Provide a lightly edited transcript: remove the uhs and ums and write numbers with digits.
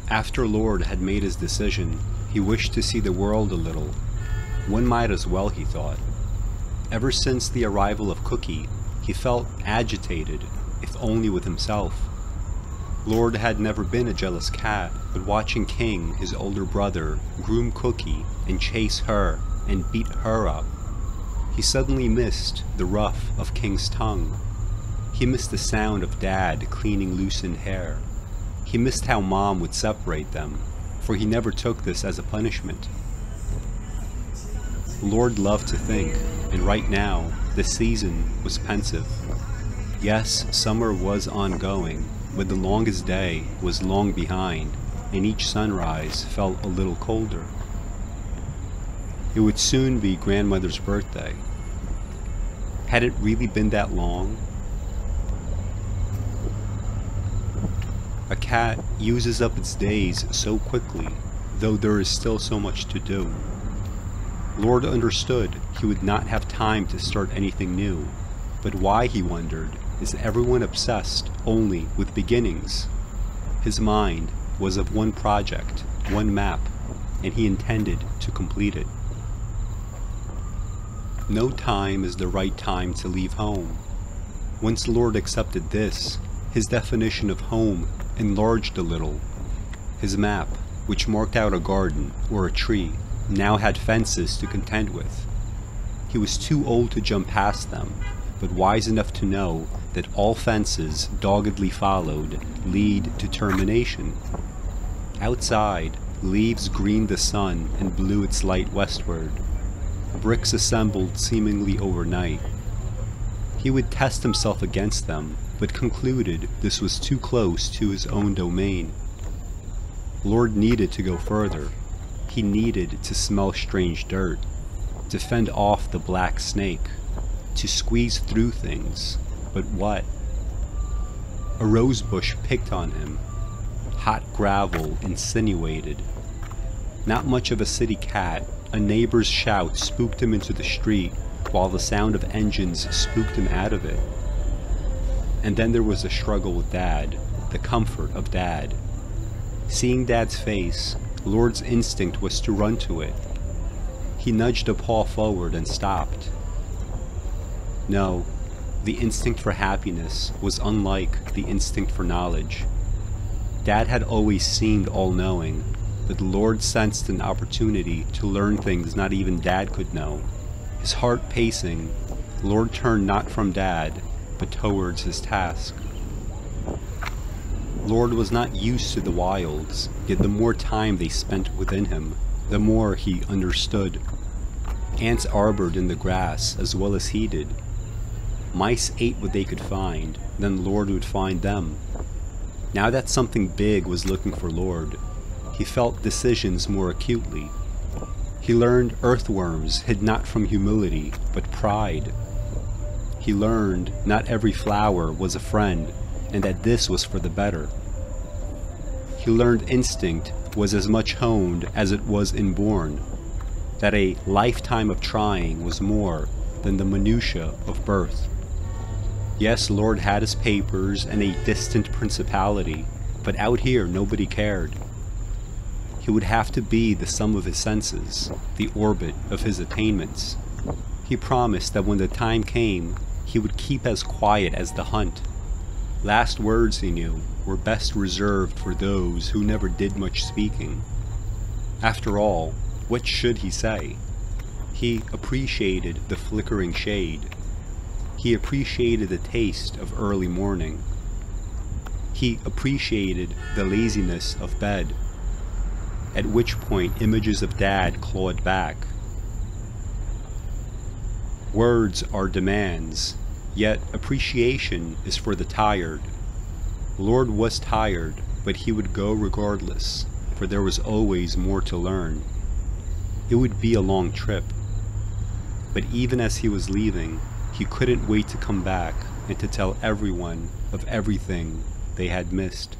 After Lord had made his decision, he wished to see the world a little. One might as well, he thought. Ever since the arrival of Cookie, he felt agitated, if only with himself. Lord had never been a jealous cat, but watching King, his older brother, groom Cookie and chase her and beat her up, he suddenly missed the rough of King's tongue. He missed the sound of Dad cleaning loosened hair. He missed how Mom would separate them, for he never took this as a punishment. Lord loved to think, and right now, the season was pensive. Yes, summer was ongoing, but the longest day was long behind, and each sunrise felt a little colder. It would soon be grandmother's birthday. Had it really been that long? A cat uses up its days so quickly, though there is still so much to do. Lord understood he would not have time to start anything new, but why, he wondered, is everyone obsessed only with beginnings? His mind was of one project, one map, and he intended to complete it. No time is the right time to leave home. Once Lord accepted this, his definition of home enlarged a little. His map, which marked out a garden or a tree, now had fences to contend with. He was too old to jump past them, but wise enough to know that all fences doggedly followed lead to termination. Outside, leaves greened the sun and blew its light westward. Bricks assembled seemingly overnight. He would test himself against them, but concluded this was too close to his own domain. Lord needed to go further. He needed to smell strange dirt, to fend off the black snake, to squeeze through things. But what? A rose bush picked on him. Hot gravel insinuated. Not much of a city cat, a neighbor's shout spooked him into the street, while the sound of engines spooked him out of it. And then there was a struggle with Dad, the comfort of Dad. Seeing Dad's face, Lord's instinct was to run to it. He nudged a paw forward and stopped. No, the instinct for happiness was unlike the instinct for knowledge. Dad had always seemed all-knowing, but Lord sensed an opportunity to learn things not even Dad could know. His heart pacing, Lord turned not from Dad, but towards his task. Lord was not used to the wilds, yet the more time they spent within him, the more he understood. Ants arbored in the grass as well as he did. Mice ate what they could find, then Lord would find them. Now that something big was looking for Lord, he felt decisions more acutely. He learned earthworms hid not from humility, but pride. He learned not every flower was a friend, and that this was for the better. He learned instinct was as much honed as it was inborn, that a lifetime of trying was more than the minutiae of birth. Yes, Lord had his papers and a distant principality, but out here nobody cared. He would have to be the sum of his senses, the orbit of his attainments. He promised that when the time came, he would keep as quiet as the hunt. Last words, he knew, were best reserved for those who never did much speaking. After all, what should he say? He appreciated the flickering shade. He appreciated the taste of early morning. He appreciated the laziness of bed. At which point images of Dad clawed back. Words are demands, yet appreciation is for the tired. Lord was tired, but he would go regardless, for there was always more to learn. It would be a long trip. But even as he was leaving, he couldn't wait to come back and to tell everyone of everything they had missed.